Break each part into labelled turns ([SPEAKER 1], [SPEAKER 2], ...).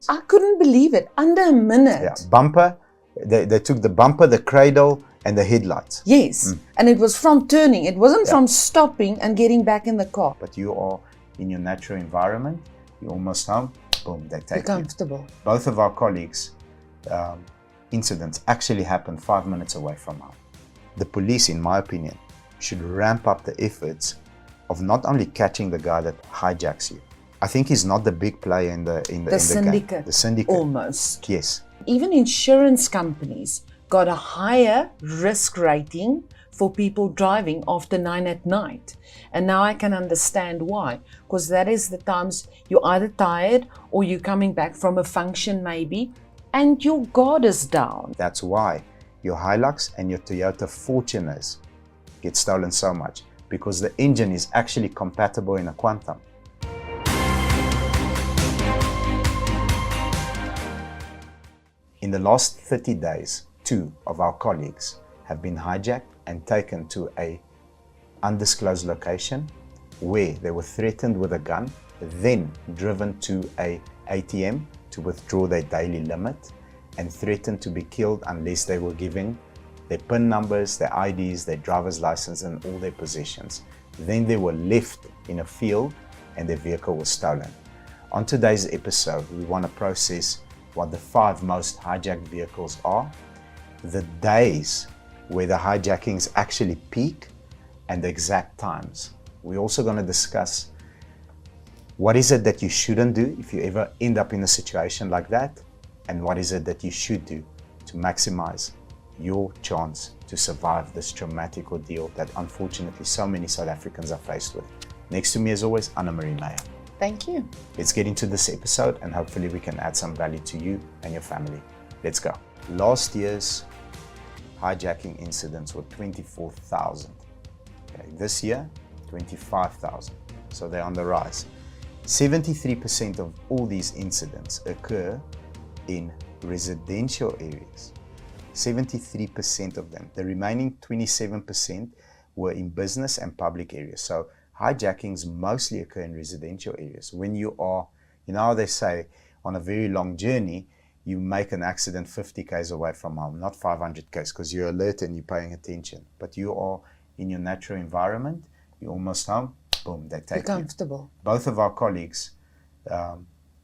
[SPEAKER 1] headlights.
[SPEAKER 2] I couldn't believe it. Under a minute.
[SPEAKER 1] Yeah, bumper. They took the bumper, the cradle, and the headlights.
[SPEAKER 2] Yes, and it was from turning. It wasn't
[SPEAKER 1] Yeah.
[SPEAKER 2] from stopping and getting back in the car.
[SPEAKER 1] But you are in your natural environment. You're almost home. Boom, they
[SPEAKER 2] You're
[SPEAKER 1] take you.
[SPEAKER 2] comfortable.
[SPEAKER 1] Both of our colleagues' incidents actually happened 5 minutes away from home. The police, in my opinion, should ramp up the efforts of not only catching the guy that hijacks you. I think he's not the big player in the
[SPEAKER 2] syndicate.
[SPEAKER 1] gang. The syndicate.
[SPEAKER 2] Almost.
[SPEAKER 1] Yes.
[SPEAKER 2] Even insurance companies got a higher risk rating for people driving after 9 at night. And now I can understand why. Because that is the times you're either tired or you're coming back from a function maybe, and your guard is down.
[SPEAKER 1] That's why your Hilux and your Toyota Fortuners get stolen so much, because the engine is actually compatible in a Quantum. In the last 30 days, 2 of our colleagues have been hijacked and taken to an undisclosed location where they were threatened with a gun, then driven to an ATM to withdraw their daily limit, and threatened to be killed unless they were giving their PIN numbers, their IDs, their driver's license, and all their possessions. Then they were left in a field and their vehicle was stolen. On today's episode, we want to process what the 5 most hijacked vehicles are, the days where the hijackings actually peak, and the exact times. We're also going to discuss what is it that you shouldn't do if you ever end up in a situation like that, and what is it that you should do to maximize your chance to survive this traumatic ordeal that unfortunately so many South Africans are faced with. Next to me as always, Anna-Marie Meyer.
[SPEAKER 2] Thank you.
[SPEAKER 1] Let's get into this episode and hopefully we can add some value to you and your family. Let's go. Last year's hijacking incidents were 24,000. Okay, this year, 25,000. So they're on the rise. 73% of all these incidents occur in residential areas. 73% of them. The remaining 27% were in business and public areas. So hijackings mostly occur in residential areas. When you are, you know how they say, on a very long journey, you make an accident 50 k's away from home, not 500 k's, because you're alert and you're paying attention. But you are in your natural environment, you're almost home, boom, they take you.
[SPEAKER 2] You're comfortable.
[SPEAKER 1] Both of our colleagues'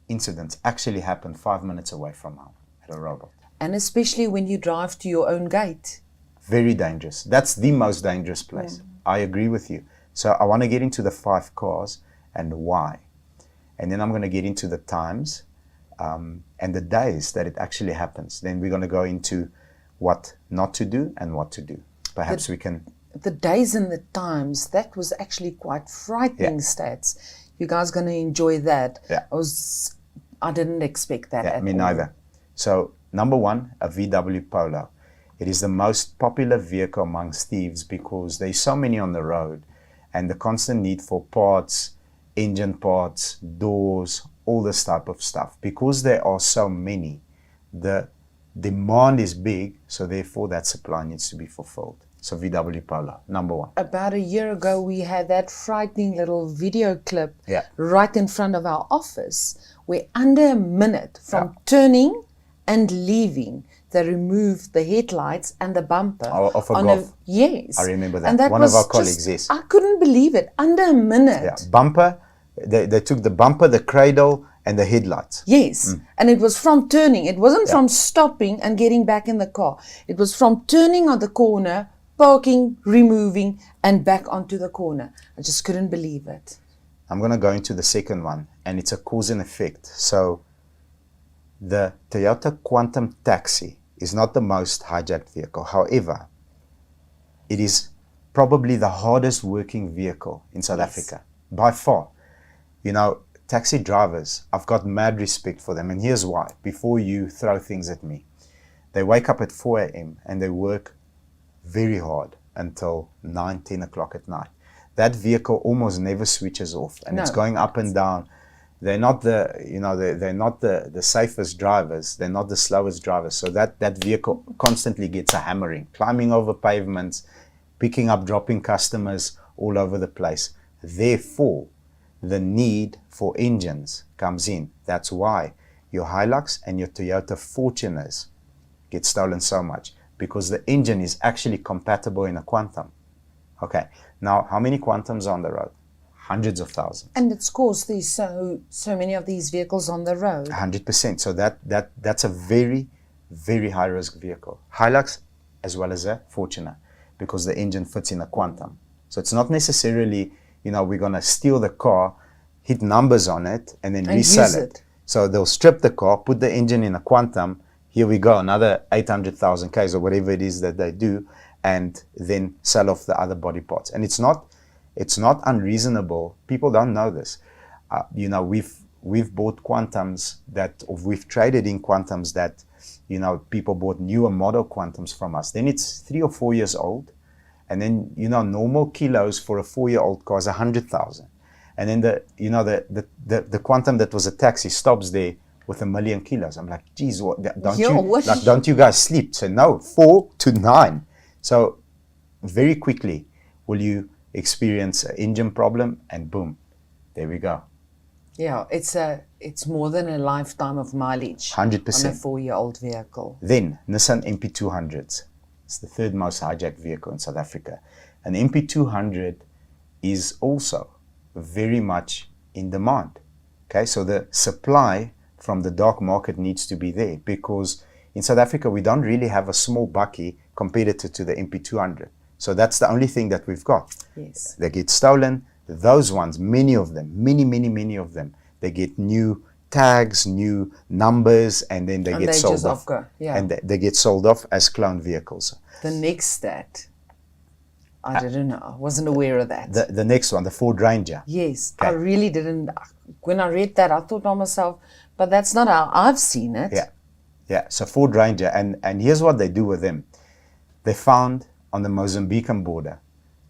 [SPEAKER 1] incidents actually happened 5 minutes away from home at a robot.
[SPEAKER 2] And especially when you drive to your own gate.
[SPEAKER 1] Very dangerous. That's the most dangerous place. I agree with you. So I want to get into the 5 cars and why. And then I'm going to get into the times and the days that it actually happens. Then we're going to go into what not to do and what to do. Perhaps we can...
[SPEAKER 2] The days and the times, that was actually quite frightening stats. You guys going to enjoy that.
[SPEAKER 1] Yeah.
[SPEAKER 2] I didn't expect that at all.
[SPEAKER 1] Me neither. So number 1, a VW Polo. It is the most popular vehicle amongst thieves because there's so many on the road, and the constant need for parts, engine parts, doors, all this type of stuff. Because there are so many, the demand is big, so therefore that supply needs to be fulfilled. So VW Polo, number 1.
[SPEAKER 2] About a year ago, we had that frightening little video clip
[SPEAKER 1] Yeah.
[SPEAKER 2] right in front of our office, where under a minute from turning and leaving, they removed the headlights and the bumper.
[SPEAKER 1] Of a Golf.
[SPEAKER 2] Yes.
[SPEAKER 1] I remember that.
[SPEAKER 2] And that
[SPEAKER 1] One
[SPEAKER 2] was
[SPEAKER 1] of our colleagues,
[SPEAKER 2] just,
[SPEAKER 1] yes.
[SPEAKER 2] I couldn't believe it. Under a minute.
[SPEAKER 1] Yeah. Bumper, they took the bumper, the cradle, and the headlights.
[SPEAKER 2] Yes. And it was from turning. It wasn't from stopping and getting back in the car. It was from turning on the corner, parking, removing, and back onto the corner. I just couldn't believe it.
[SPEAKER 1] I'm going to go into the second one, and it's a cause and effect. So the Toyota Quantum Taxi is not the most hijacked vehicle. However, it is probably the hardest working vehicle in South Africa, by far. You know, taxi drivers, I've got mad respect for them, and here's why. Before you throw things at me, they wake up at 4 a.m. and they work very hard until 9, 10 o'clock at night. That vehicle almost never switches off, and it's going up and down. They're not the, you know, they're not the safest drivers. They're not the slowest drivers. So that vehicle constantly gets a hammering, climbing over pavements, picking up, dropping customers all over the place. Therefore, the need for engines comes in. That's why your Hilux and your Toyota Fortuners get stolen so much? Because the engine is actually compatible in a Quantum. Okay, now how many Quantums are on the road? Hundreds of thousands.
[SPEAKER 2] And it's caused there's so many of these vehicles on the road.
[SPEAKER 1] 100%. So that's a very, very high risk vehicle. Hilux as well as a Fortuner, because the engine fits in a Quantum. So it's not necessarily, we're going to steal the car, hit numbers on it, and then resell it. So they'll strip the car, put the engine in a Quantum. Here we go, another 800,000 Ks or whatever it is that they do, and then sell off the other body parts. And it's not unreasonable. People don't know this. We've bought Quantums or we've traded in Quantums that, people bought newer model Quantums from us. Then it's 3 or 4 years old. And then, normal kilos for a 4-year-old car is 100,000. And then the Quantum that was a taxi stops there with 1 million kilos. I'm like, geez, don't you guys sleep? So no, 4 to 9. So very quickly will you experience an engine problem, and boom, there we go.
[SPEAKER 2] Yeah, it's more than a lifetime of mileage
[SPEAKER 1] 100%.
[SPEAKER 2] on a 4-year-old vehicle.
[SPEAKER 1] Then Nissan MP200s. It's the third most hijacked vehicle in South Africa. An MP200 is also very much in demand. Okay, so the supply from the dark market needs to be there, because in South Africa we don't really have a small bakkie competitor to the MP200. So that's the only thing that we've got.
[SPEAKER 2] Yes.
[SPEAKER 1] They get stolen. Those ones, many of them, many of them, they get new tags, new numbers, and then they get sold off. And they get sold off as clone vehicles.
[SPEAKER 2] The next stat, I didn't know. I wasn't aware of that.
[SPEAKER 1] The next one, the Ford Ranger.
[SPEAKER 2] Yes, okay. I really didn't. When I read that, I thought to myself, but that's not how I've seen it.
[SPEAKER 1] Yeah. So Ford Ranger, and here's what they do with them. They found on the Mozambican border.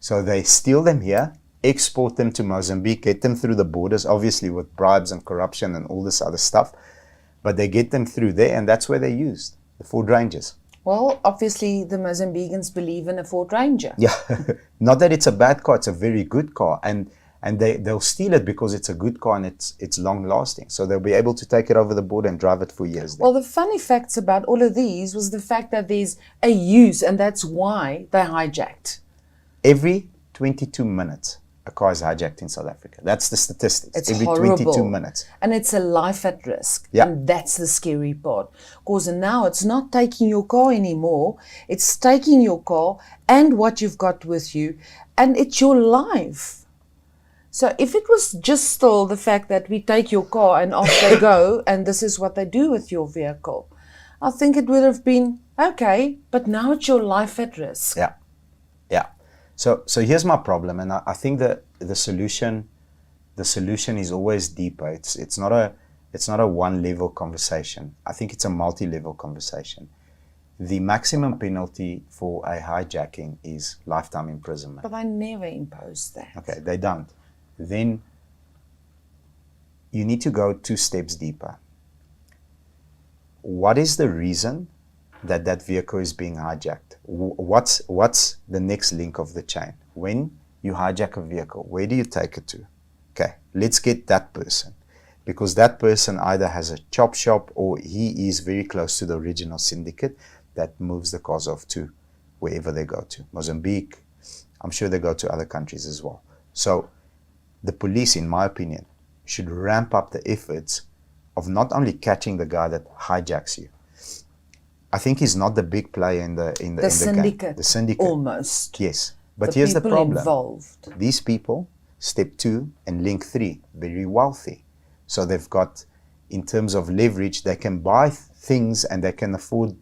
[SPEAKER 1] So they steal them here, export them to Mozambique, get them through the borders, obviously with bribes and corruption and all this other stuff. But they get them through there, and that's where they're used, the Ford Rangers.
[SPEAKER 2] Well, obviously the Mozambicans believe in a Ford Ranger.
[SPEAKER 1] Yeah, not that it's a bad car, it's a very good car. And they'll steal it because it's a good car and it's long lasting. So they'll be able to take it over the border and drive it for years.
[SPEAKER 2] Well, the funny facts about all of these was the fact that there's a use, and that's why they hijacked.
[SPEAKER 1] Every 22 minutes, a car is hijacked in South Africa. That's the statistics.
[SPEAKER 2] It's
[SPEAKER 1] every
[SPEAKER 2] horrible.
[SPEAKER 1] 22 minutes.
[SPEAKER 2] And it's a life at risk.
[SPEAKER 1] Yeah.
[SPEAKER 2] And that's the scary part. Because now it's not taking your car anymore. It's taking your car and what you've got with you, and it's your life. So if it was just still the fact that we take your car and off they go, and this is what they do with your vehicle, I think it would have been okay, but now it's your life at risk.
[SPEAKER 1] Yeah. So here's my problem, and I think that the solution is always deeper. It's not a one-level conversation. I think it's a multi-level conversation. The maximum penalty for a hijacking is lifetime imprisonment.
[SPEAKER 2] But I never imposed that.
[SPEAKER 1] Okay, they don't. Then you need to go 2 steps deeper. What is the reason that vehicle is being hijacked? What's the next link of the chain? When you hijack a vehicle, where do you take it to? Okay, let's get that person, because that person either has a chop shop or he is very close to the original syndicate that moves the cars off to wherever they go to. Mozambique, I'm sure they go to other countries as well. So the police, in my opinion, should ramp up the efforts of not only catching the guy that hijacks you. I think he's not the big player in the
[SPEAKER 2] syndicate.
[SPEAKER 1] Gang. The syndicate.
[SPEAKER 2] Almost.
[SPEAKER 1] Yes. But here's the problem.
[SPEAKER 2] Involved.
[SPEAKER 1] These people, step 2 and link 3, very wealthy. So they've got, in terms of leverage, they can buy things and they can afford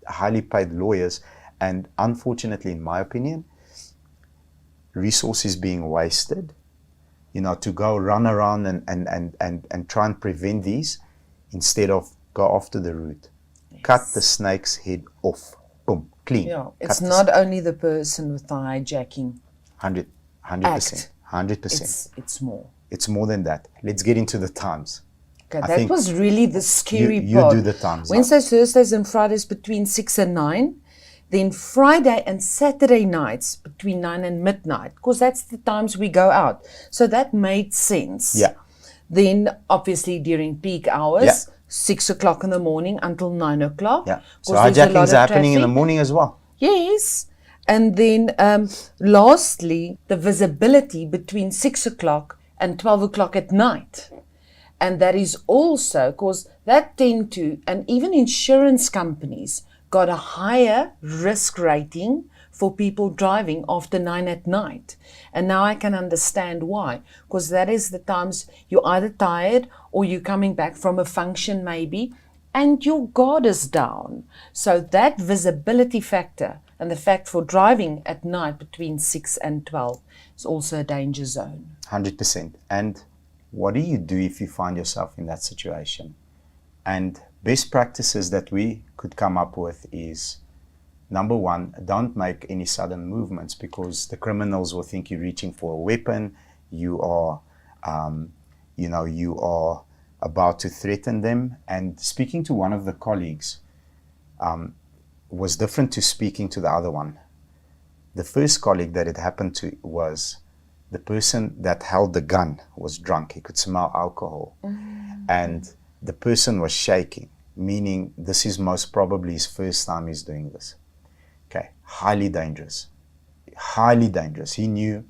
[SPEAKER 1] highly paid lawyers. And unfortunately, in my opinion, resources being wasted, to go run around and try and prevent these, instead of go after the root. Yes. Cut the snake's head off. Boom, clean.
[SPEAKER 2] Yeah, it's not only the person with the hijacking.
[SPEAKER 1] 100%. 100%.
[SPEAKER 2] It's more.
[SPEAKER 1] It's more than that. Let's get into the times.
[SPEAKER 2] Okay, that was really the scary
[SPEAKER 1] part.
[SPEAKER 2] You
[SPEAKER 1] do the times.
[SPEAKER 2] Wednesdays, Thursdays, and Fridays between 6 and 9. Then Friday and Saturday nights between 9 and midnight, because that's the times we go out. So that made sense.
[SPEAKER 1] Yeah.
[SPEAKER 2] Then obviously during peak hours, 6 o'clock in the morning until 9 o'clock.
[SPEAKER 1] Yeah. So
[SPEAKER 2] 'cause there's a lot
[SPEAKER 1] hijacking is
[SPEAKER 2] of
[SPEAKER 1] happening in the
[SPEAKER 2] traffic.
[SPEAKER 1] morning as well.
[SPEAKER 2] Yes. And then lastly, the visibility between 6 o'clock and 12 o'clock at night. And that is also because that tend to, and even insurance companies got a higher risk rating for people driving after 9 at night. And now I can understand why, because that is the times you're either tired or you're coming back from a function maybe, and your guard is down. So that visibility factor and the fact for driving at night between 6 and 12 is also a danger zone.
[SPEAKER 1] 100%. And what do you do if you find yourself in that situation? And best practices that we could come up with is, number one, don't make any sudden movements, because the criminals will think you're reaching for a weapon, you are about to threaten them. And speaking to one of the colleagues was different to speaking to the other one. The first colleague that it happened to was the person that held the gun was drunk. He could smell alcohol. And the person was shaking, meaning this is most probably his first time he's doing this. Okay, highly dangerous. Highly dangerous. He knew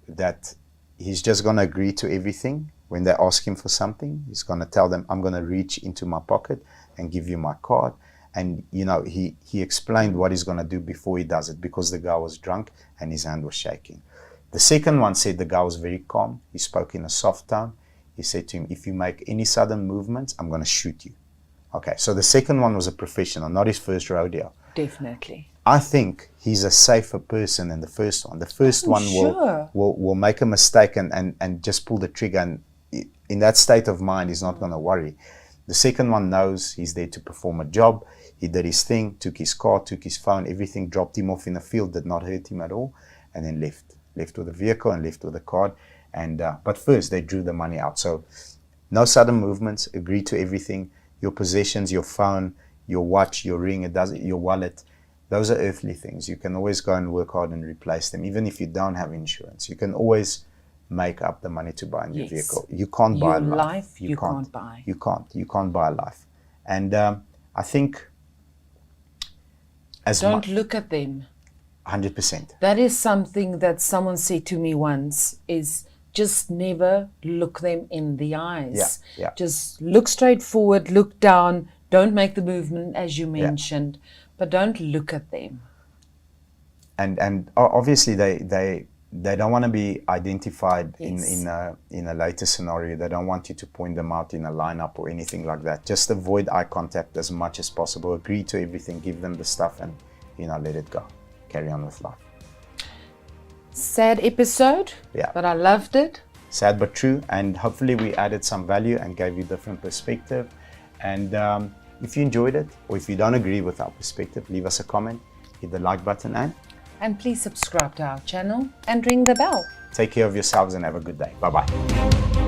[SPEAKER 1] that he's just going to agree to everything. When they ask him for something, he's going to tell them, I'm going to reach into my pocket and give you my card. And, he explained what he's going to do before he does it, because the guy was drunk and his hand was shaking. The second one said the guy was very calm. He spoke in a soft tone. He said to him, if you make any sudden movements, I'm going to shoot you. Okay, so the second one was a professional, not his first rodeo.
[SPEAKER 2] Definitely.
[SPEAKER 1] I think he's a safer person than the first one. The first one
[SPEAKER 2] sure.
[SPEAKER 1] will make a mistake and just pull the trigger, and in that state of mind, he's not going to worry. The second one knows he's there to perform a job. He did his thing, took his car, took his phone, everything, dropped him off in a field, did not hurt him at all, and then left with the vehicle and left with the card. And but first, they drew the money out. So no sudden movements, agree to everything. Your possessions, your phone, your watch, your ring, your wallet, those are earthly things. You can always go and work hard and replace them. Even if you don't have insurance, you can always make up the money to buy a new vehicle. You can't buy a life.
[SPEAKER 2] You can't buy.
[SPEAKER 1] You can't buy a life. And I think
[SPEAKER 2] don't look at them.
[SPEAKER 1] 100%.
[SPEAKER 2] That is something that someone said to me once, is just never look them in the eyes.
[SPEAKER 1] Yeah.
[SPEAKER 2] Just look straight forward, look down, don't make the movement as you mentioned, but don't look at them.
[SPEAKER 1] And obviously they don't want to be identified in a later scenario. They don't want you to point them out in a lineup or anything like that. Just avoid eye contact as much as possible. Agree to everything, give them the stuff, and let it go. Carry on with life.
[SPEAKER 2] Sad episode, but I loved it.
[SPEAKER 1] Sad but true, and hopefully we added some value and gave you different perspective. And if you enjoyed it, or if you don't agree with our perspective, leave us a comment, hit the like button,
[SPEAKER 2] and please subscribe to our channel and ring the bell.
[SPEAKER 1] Take care of yourselves and have a good day. Bye-bye.